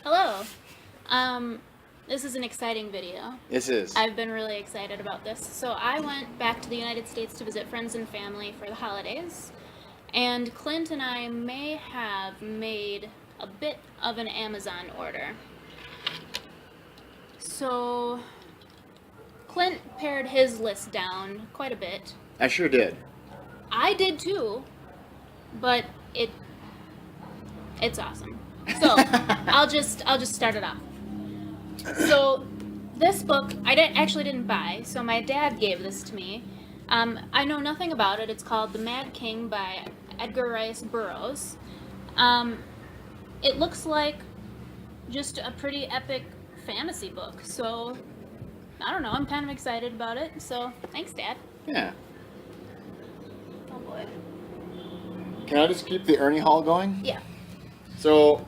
Hello. This is an exciting video. This is. I've been really excited about this. So I went back to the United States to visit friends and family for the holidays, and Clint and I may have made a bit of an Amazon order. So Clint pared his list down quite a bit. I sure did. I did too, but it's awesome. So I'll just start it off. So this book I didn't buy. So my dad gave this to me. I know nothing about it. It's called The Mad King by Edgar Rice Burroughs. It looks like just a pretty epic fantasy book. So I don't know. I'm kind of excited about it. So thanks, Dad. Yeah. Oh boy. Can I just keep the Ernie Hall going? Yeah. So,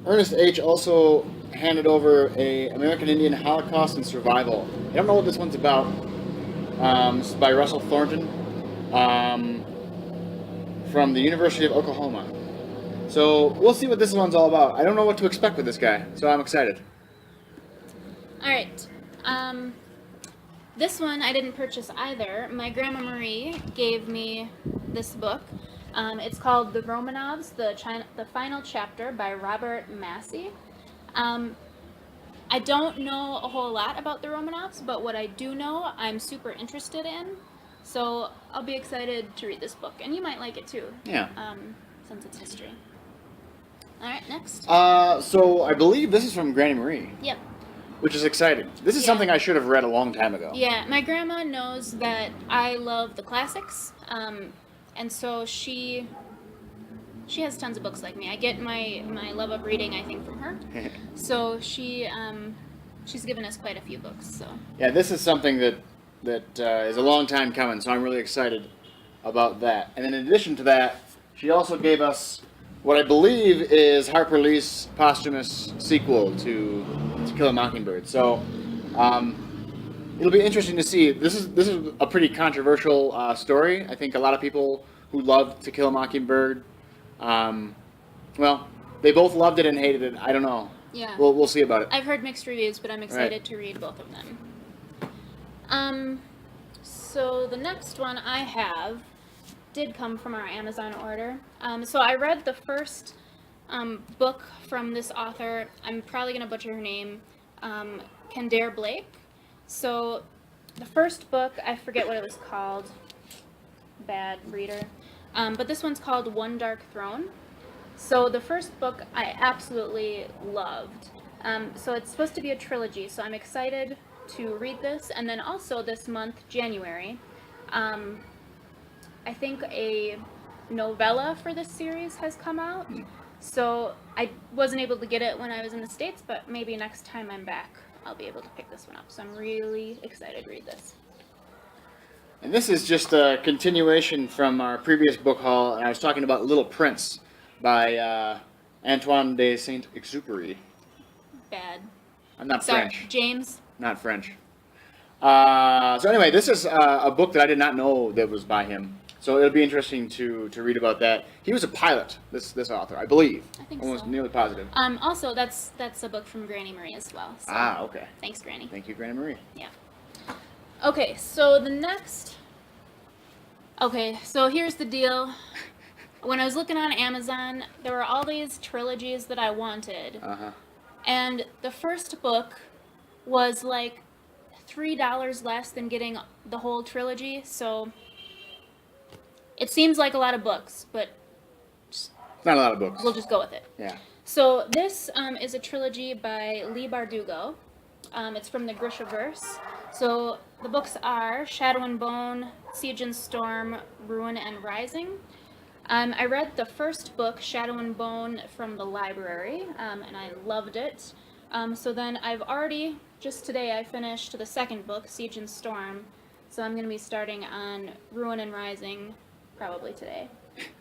Ernest H. also handed over a American Indian Holocaust and Survival. I don't know what this one's about. This is by Russell Thornton from the University of Oklahoma. So we'll see what this one's all about. I don't know what to expect with this guy, so I'm excited. All right. This one I didn't purchase either. My grandma Marie gave me this book. It's called The Romanovs, the Final Chapter by Robert Massey. I don't know a whole lot about the Romanovs, but what I do know, I'm super interested in. So I'll be excited to read this book, and you might like it too. Yeah. Since it's history. All right, next. So I believe this is from Granny Marie. Yep. Which is exciting. This is Yeah. something I should have read a long time ago. Yeah, my grandma knows that I love the classics, and so she has tons of books like me. I get my love of reading, I think, from her. So she's given us quite a few books. So Yeah, this is something that is a long time coming, so I'm really excited about that. And then in addition to that, she also gave us what I believe is Harper Lee's posthumous sequel to Kill a Mockingbird. So it'll be interesting to see. This is a pretty controversial story. I think a lot of people who loved To Kill a Mockingbird, well, they both loved it and hated it. I don't know. yeah, We'll see about it. I've heard mixed reviews, but I'm excited to read both of them. So the next one I have did come from our Amazon order. So I read the first book from this author. I'm probably going to butcher her name, Kendare Blake. So the first book, I forget what it was called. Bad reader. But this one's called One Dark Throne. So the first book I absolutely loved. So it's supposed to be a trilogy, so I'm excited to read this. And then also this month, January, I think a novella for this series has come out. So I wasn't able to get it when I was in the States, but maybe next time I'm back, I'll be able to pick this one up. So I'm really excited to read this. And this is just a continuation from our previous book haul, and I was talking about Little Prince by Antoine de Saint-Exupéry. Bad. I'm not Sorry, French. James. Not French. So anyway, this is a book that I did not know that was by him. So it'll be interesting to read about that. He was a pilot, this author, I believe. I think Almost so. nearly positive. Also, that's a book from Granny Marie as well. So. Okay. Thanks, Granny. Thank you, Granny Marie. Yeah. Okay, so the next... Okay, so here's the deal. When I was looking on Amazon, there were all these trilogies that I wanted. Uh-huh. And the first book was like $3 less than getting the whole trilogy, so it seems like a lot of books, but It's not a lot of books. we'll just go with it. Yeah. So this is a trilogy by Lee Bardugo. It's from the Grishaverse. So the books are Shadow and Bone, Siege and Storm, Ruin and Rising. I read the first book, Shadow and Bone, from the library, and I loved it. So then I've already, just today, I finished the second book, Siege and Storm. So I'm going to be starting on Ruin and Rising probably today.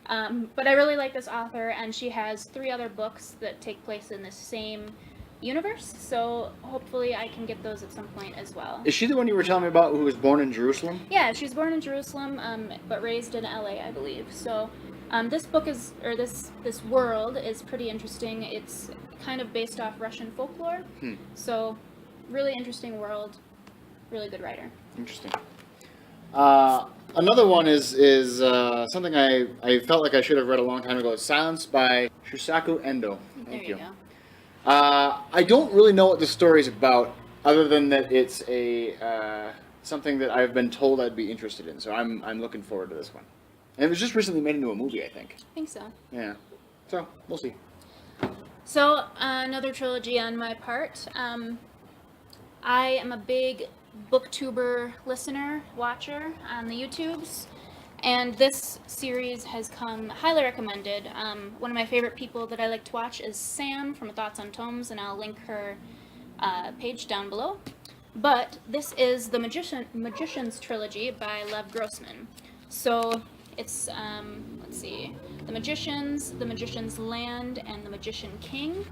But I really like this author, and she has 3 other books that take place in the same universe, so hopefully I can get those at some point as well. Is she the one you were telling me about who was born in Jerusalem? Yeah, she was born in Jerusalem, but raised in LA, I believe. So This book is, or this world is pretty interesting. It's kind of based off Russian folklore. So, really interesting world. Really good writer. Interesting. Another one is something I felt like I should have read a long time ago. Silence by Shusaku Endo. There you go. I don't really know what the story is about, other than that it's a something that I've been told I'd be interested in. So I'm looking forward to this one. And it was just recently made into a movie, I think. I think so. Yeah. So we'll see. So another trilogy on my part. I am a big booktuber listener, watcher on the YouTubes, and this series has come highly recommended. One of my favorite people that I like to watch is Sam from Thoughts on Tomes, and I'll link her page down below. But this is the Magician's Trilogy by Lev Grossman. So it's, let's see, The Magician's Land, and The Magician King.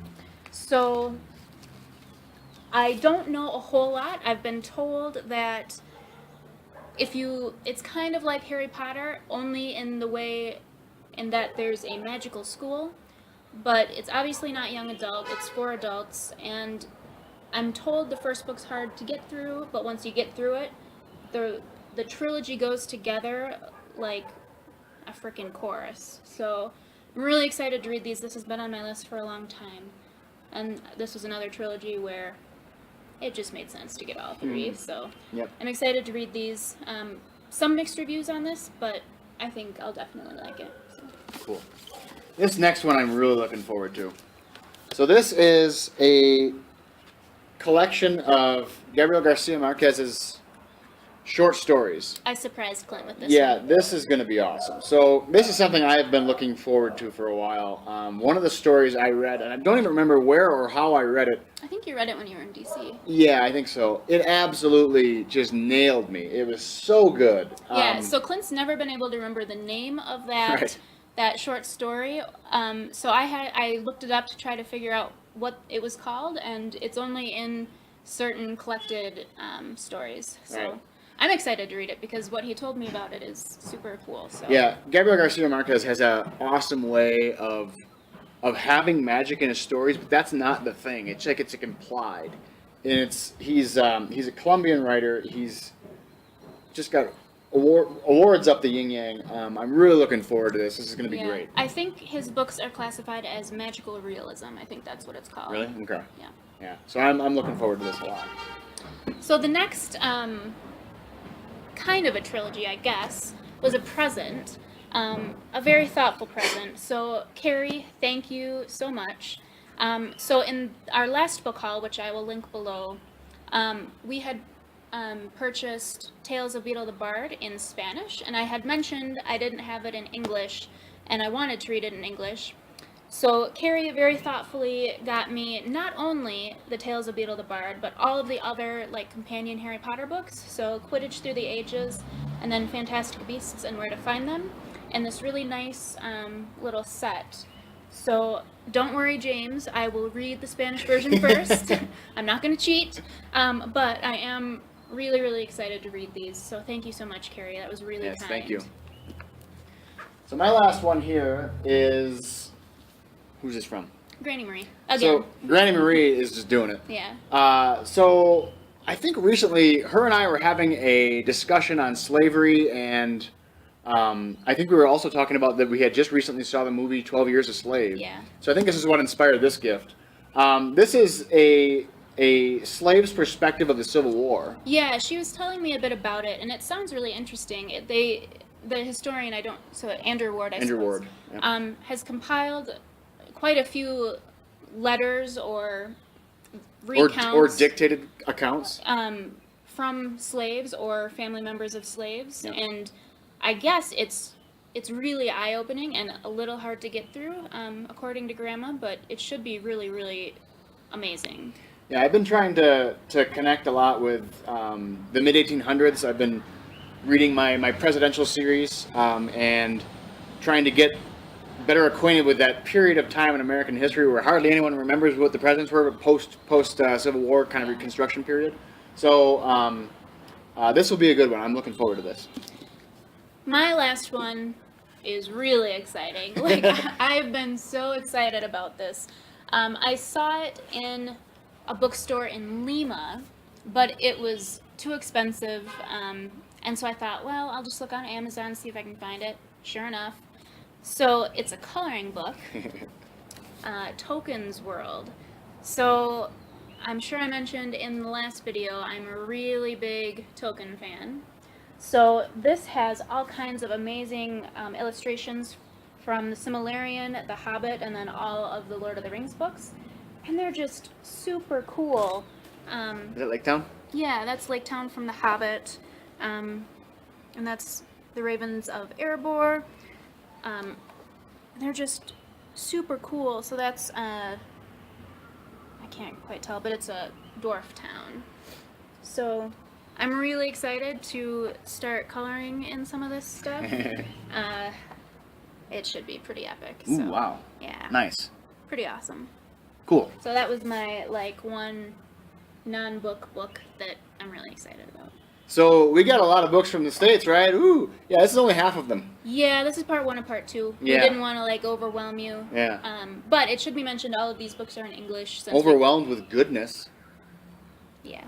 So I don't know a whole lot. I've been told that it's kind of like Harry Potter, only in that there's a magical school, but it's obviously not young adult, it's for adults, and I'm told the first book's hard to get through, but once you get through it, the trilogy goes together like a freaking chorus. So I'm really excited to read these. This has been on my list for a long time, and this was another trilogy where it just made sense to get all three. So Yep. I'm excited to read these. Some mixed reviews on this, but I think I'll definitely like it. So. Cool. This next one I'm really looking forward to. So this is a collection of Gabriel Garcia Marquez's short stories. I surprised Clint with this Yeah, one. this is going to be awesome. So this is something I have been looking forward to for a while. One of the stories I read, and I don't even remember where or how I read it. I think you read it when you were in DC. Yeah, I think so. It absolutely just nailed me. It was so good. Yeah, so Clint's never been able to remember the name of that Right. that short story. So I looked it up to try to figure out what it was called, and it's only in certain collected stories. So Right. I'm excited to read it because what he told me about it is super cool. So Yeah, Gabriel Garcia Marquez has an awesome way of having magic in his stories, but that's not the thing. It's like it's implied, and he's a Colombian writer. He's just got awards up the yin yang. I'm really looking forward to this. This is going to be great. I think his books are classified as magical realism. I think that's what it's called. Really? Okay. Yeah. Yeah. So I'm looking forward to this a lot. So the next kind of a trilogy, I guess, was a present, a very thoughtful present. So Carrie, thank you so much. So in our last book haul, which I will link below, we had purchased Tales of Beedle the Bard in Spanish, and I had mentioned I didn't have it in English, and I wanted to read it in English. So Carrie very thoughtfully got me not only the Tales of Beedle the Bard, but all of the other like companion Harry Potter books. So Quidditch Through the Ages, and then Fantastic Beasts and Where to Find Them, and this really nice little set. So don't worry, James, I will read the Spanish version first. I'm not going to cheat, but I am really, really excited to read these. So thank you so much, Carrie. That was really kind. Yes, thank you. So my last one here is, who's this from? Granny Marie. Again. So Granny Marie is just doing it. Yeah. So I think recently her and I were having a discussion on slavery, and I think we were also talking about that we had just recently saw the movie 12 Years a Slave. Yeah. So I think this is what inspired this gift. This is a slave's perspective of the Civil War. Yeah, she was telling me a bit about it, and it sounds really interesting. The historian, Andrew Ward, Andrew Ward, yeah. Has compiled quite a few letters or recounts or dictated accounts from slaves or family members of slaves, yeah. And I guess it's really eye-opening and a little hard to get through, according to Grandma, but it should be really, really amazing. Yeah, I've been trying to connect a lot with the mid-1800s. I've been reading my presidential series and trying to get better acquainted with that period of time in American history where hardly anyone remembers what the presidents were, but post Civil War kind of Reconstruction period. So this will be a good one. I'm looking forward to this. My last one is really exciting. Like, I've been so excited about this. I saw it in a bookstore in Lima, but it was too expensive. And so I thought, well, I'll just look on Amazon, see if I can find it. Sure enough. So it's a coloring book, Tokens World. So I'm sure I mentioned in the last video, I'm a really big Token fan. So this has all kinds of amazing illustrations from the Silmarillion, the Hobbit, and then all of the Lord of the Rings books. And they're just super cool. Is it Lake Town? Yeah, that's Lake Town from the Hobbit. And that's the Ravens of Erebor. They're just super cool. So that's, I can't quite tell, but it's a dwarf town. So I'm really excited to start coloring in some of this stuff. It should be pretty epic. So, Ooh, wow. Yeah. Nice. Pretty awesome. Cool. So that was my, like, one non-book book that I'm really excited about. So we got a lot of books from the States, right? Ooh, yeah, this is only half of them. Yeah, this is part 1 of part 2. Yeah. We didn't want to, like, overwhelm you. Yeah. But it should be mentioned all of these books are in English. Since Overwhelmed with goodness. Yeah.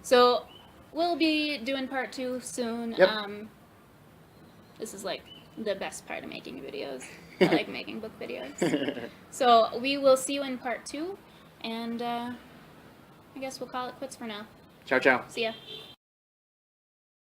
So we'll be doing part 2 soon. Yep. This is, like, the best part of making videos. I like making book videos. So we will see you in part 2. And I guess we'll call it quits for now. Ciao, ciao. See ya.